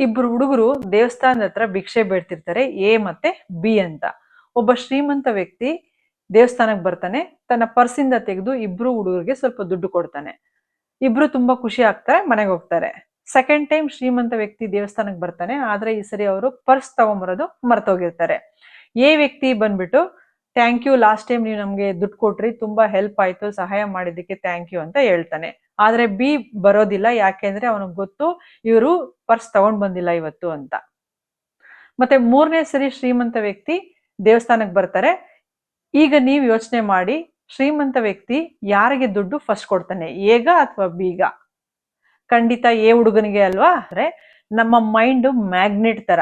ಇಬ್ರು ಹುಡುಗರು ದೇವಸ್ಥಾನದ ಹತ್ರ ಭಿಕ್ಷೆ ಬೇಡ್ತಿರ್ತಾರೆ, ಎ ಮತ್ತೆ ಬಿ ಅಂತ. ಒಬ್ಬ ಶ್ರೀಮಂತ ವ್ಯಕ್ತಿ ದೇವಸ್ಥಾನಕ್ಕೆ ಬರ್ತಾನೆ, ತನ್ನ ಪರ್ಸಿಂದ ತೆಗೆದು ಇಬ್ರು ಹುಡುಗರಿಗೆ ಸ್ವಲ್ಪ ದುಡ್ಡು ಕೊಡ್ತಾನೆ. ಇಬ್ರು ತುಂಬಾ ಖುಷಿ ಆಗ್ತಾರೆ, ಮನೆಗೆ ಹೋಗ್ತಾರೆ. ಸೆಕೆಂಡ್ ಟೈಮ್ ಶ್ರೀಮಂತ ವ್ಯಕ್ತಿ ದೇವಸ್ಥಾನಕ್ಕೆ ಬರ್ತಾನೆ, ಆದ್ರೆ ಈ ಸರಿ ಅವರು ಪರ್ಸ್ ತಗೊಂಬರೋದು ಮರ್ತೋಗಿರ್ತಾರೆ. ಎ ವ್ಯಕ್ತಿ ಬಂದ್ಬಿಟ್ಟು ಥ್ಯಾಂಕ್ ಯು, ಲಾಸ್ಟ್ ಟೈಮ್ ನೀವು ನಮ್ಗೆ ದುಡ್ಡು ಕೊಟ್ರಿ, ತುಂಬಾ ಹೆಲ್ಪ್ ಆಯ್ತು, ಸಹಾಯ ಮಾಡಿದ್ದಕ್ಕೆ ಥ್ಯಾಂಕ್ ಯು ಅಂತ ಹೇಳ್ತಾನೆ. ಆದ್ರೆ ಬಿ ಬರೋದಿಲ್ಲ, ಯಾಕೆಂದ್ರೆ ಅವನಿಗೆ ಗೊತ್ತು ಇವರು ಪರ್ಸ್ ತಗೊಂಡ್ ಬಂದಿಲ್ಲ ಇವತ್ತು ಅಂತ. ಮತ್ತೆ ಮೂರನೇ ಸರಿ ಶ್ರೀಮಂತ ವ್ಯಕ್ತಿ ದೇವಸ್ಥಾನಕ್ಕೆ ಬರ್ತಾರೆ. ಈಗ ನೀವ್ ಯೋಚನೆ ಮಾಡಿ, ಶ್ರೀಮಂತ ವ್ಯಕ್ತಿ ಯಾರಿಗೆ ದುಡ್ಡು ಫಸ್ಟ್ ಕೊಡ್ತಾನೆ, ಎಗ ಅಥವಾ ಬೀಗ? ಖಂಡಿತ ಎ ಹುಡುಗನಿಗೆ ಅಲ್ವಾ? ಅಂದ್ರೆ ನಮ್ಮ ಮೈಂಡ್ ಮ್ಯಾಗ್ನೆಟ್ ತರ.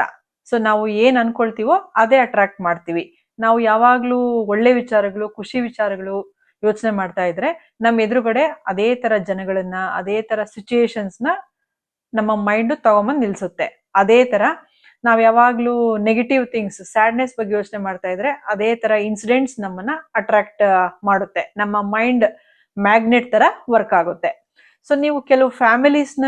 ಸೊ ನಾವು ಏನ್ ಅನ್ಕೊಳ್ತೀವೋ ಅದೇ ಅಟ್ರಾಕ್ಟ್ ಮಾಡ್ತೀವಿ. ನಾವು ಯಾವಾಗ್ಲೂ ಒಳ್ಳೆ ವಿಚಾರಗಳು, ಖುಷಿ ವಿಚಾರಗಳು ಯೋಚನೆ ಮಾಡ್ತಾ ಇದ್ರೆ ನಮ್ಮ ಎದುರುಗಡೆ ಅದೇ ತರ ಜನಗಳನ್ನ, ಅದೇ ತರ ಸಿಚುಯೇಷನ್ಸ್ ನ ನಮ್ಮ ಮೈಂಡ್ ತಗೊಂಬಂದ್ ನಿಲ್ಸುತ್ತೆ. ಅದೇ ತರ ನಾವ್ ಯಾವಾಗ್ಲೂ ನೆಗೆಟಿವ್ ಥಿಂಗ್ಸ್, ಸ್ಯಾಡ್ನೆಸ್ ಬಗ್ಗೆ ಯೋಚನೆ ಮಾಡ್ತಾ ಇದ್ರೆ ಅದೇ ತರ ಇನ್ಸಿಡೆಂಟ್ಸ್ ನಮ್ಮನ್ನ ಅಟ್ರಾಕ್ಟ್ ಮಾಡುತ್ತೆ. ನಮ್ಮ ಮೈಂಡ್ ಮ್ಯಾಗ್ನೆಟ್ ತರ ವರ್ಕ್ ಆಗುತ್ತೆ. ಸೊ ನೀವು ಕೆಲವು ಫ್ಯಾಮಿಲೀಸ್ ನ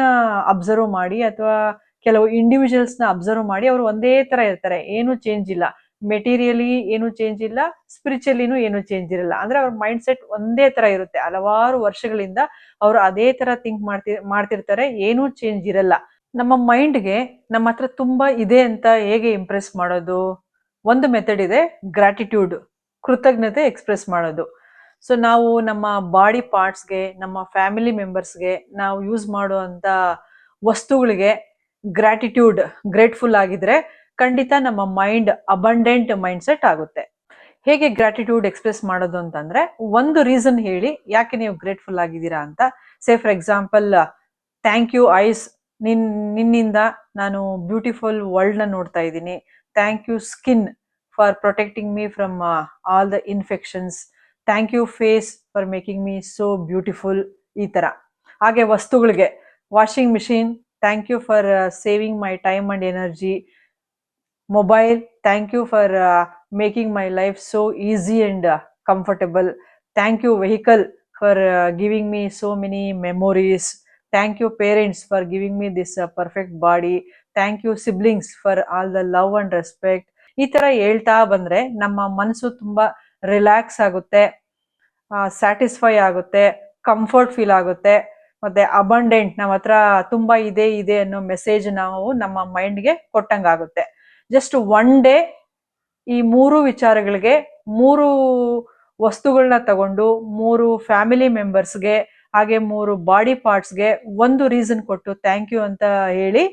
ಅಬ್ಸರ್ವ್ ಮಾಡಿ, ಅಥವಾ ಕೆಲವು ಇಂಡಿವಿಜುವಲ್ಸ್ ನ ಅಬ್ಸರ್ವ್ ಮಾಡಿ, ಅವರು ಒಂದೇ ತರ ಇರ್ತಾರೆ, ಏನು ಚೇಂಜ್ ಇಲ್ಲ. ಮೆಟೀರಿಯಲಿ ಏನು ಚೇಂಜ್ ಇಲ್ಲ, ಸ್ಪಿರಿಚುವಲಿನೂ ಏನು ಚೇಂಜ್ ಇರಲ್ಲ. ಅಂದ್ರೆ ಅವ್ರ ಮೈಂಡ್ ಸೆಟ್ ಒಂದೇ ತರ ಇರುತ್ತೆ. ಹಲವಾರು ವರ್ಷಗಳಿಂದ ಅವರು ಅದೇ ತರ ಥಿಂಕ್ ಮಾಡ್ತಿರ್ತಾರೆ, ಏನೂ ಚೇಂಜ್ ಇರಲ್ಲ. ನಮ್ಮ ಮೈಂಡ್ಗೆ ನಮ್ಮ ಹತ್ರ ತುಂಬಾ ಇದೆ ಅಂತ ಹೇಗೆ ಇಂಪ್ರೆಸ್ ಮಾಡೋದು? ಒಂದು ಮೆಥಡ್ ಇದೆ, ಗ್ರಾಟಿಟ್ಯೂಡ್, ಕೃತಜ್ಞತೆ ಎಕ್ಸ್ಪ್ರೆಸ್ ಮಾಡೋದು. ಸೊ ನಾವು ನಮ್ಮ ಬಾಡಿ ಪಾರ್ಟ್ಸ್ಗೆ, ನಮ್ಮ ಫ್ಯಾಮಿಲಿ ಮೆಂಬರ್ಸ್ಗೆ, ನಾವು ಯೂಸ್ ಮಾಡುವಂತ ವಸ್ತುಗಳಿಗೆ ಗ್ರಾಟಿಟ್ಯೂಡ್, ಗ್ರೇಟ್ಫುಲ್ ಆಗಿದ್ರೆ ಖಂಡಿತ ನಮ್ಮ ಮೈಂಡ್ ಅಬಂಡೆಂಟ್ ಮೈಂಡ್ ಸೆಟ್ ಆಗುತ್ತೆ. ಹೇಗೆ ಗ್ರಾಟಿಟ್ಯೂಡ್ ಎಕ್ಸ್ಪ್ರೆಸ್ ಮಾಡೋದು ಅಂತಂದ್ರೆ, ಒಂದು ರೀಸನ್ ಹೇಳಿ ಯಾಕೆ ನೀವು ಗ್ರೇಟ್ಫುಲ್ ಆಗಿದ್ದೀರಾ ಅಂತ. Say for example, thank you eyes, ನಿನ್ನಿಂದ ನಾನು ಬ್ಯೂಟಿಫುಲ್ ವರ್ಲ್ಡ್ ನ ನೋಡ್ತಾ ಇದ್ದೀನಿ. Thank you skin for protecting me from all the infections. Thank you face for making me so beautiful. ಈ ತರ. ಹಾಗೆ ವಸ್ತುಗಳಿಗೆ, washing machine, thank you for saving my time and energy. Mobile, thank you for making my life so easy and comfortable. Thank you vehicle for giving me so many memories. Thank you parents for giving me this perfect body. Thank you siblings for all the love and respect. ಈ ತರ ಹೇಳ್ತಾ ಬಂದ್ರೆ ನಮ್ಮ ಮನಸ್ಸು ತುಂಬಾ relax ಆಗುತ್ತೆ, satisfy ಆಗುತ್ತೆ, comfort feel ಆಗುತ್ತೆ, ಮತ್ತೆ ಅಬಂಡೆಂಟ್, ನಮ್ಮ ಹತ್ರ ತುಂಬಾ ಇದೆ ಇದೆ ಅನ್ನೋ ಮೆಸೇಜ್ ನಾವು ನಮ್ಮ ಮೈಂಡ್ಗೆ ಕೊಟ್ಟಂಗಾಗುತ್ತೆ. ಜಸ್ಟ್ ಒನ್ ಡೇ ಈ ಮೂರು ವಿಚಾರಗಳಿಗೆ, ಮೂರು ವಸ್ತುಗಳನ್ನ ತಗೊಂಡು, ಮೂರು ಫ್ಯಾಮಿಲಿ ಮೆಂಬರ್ಸ್ಗೆ, ಹಾಗೆ ಮೂರು ಬಾಡಿ ಪಾರ್ಟ್ಸ್ಗೆ ಒಂದು ರೀಸನ್ ಕೊಟ್ಟು ಥ್ಯಾಂಕ್ ಯು ಅಂತ ಹೇಳಿ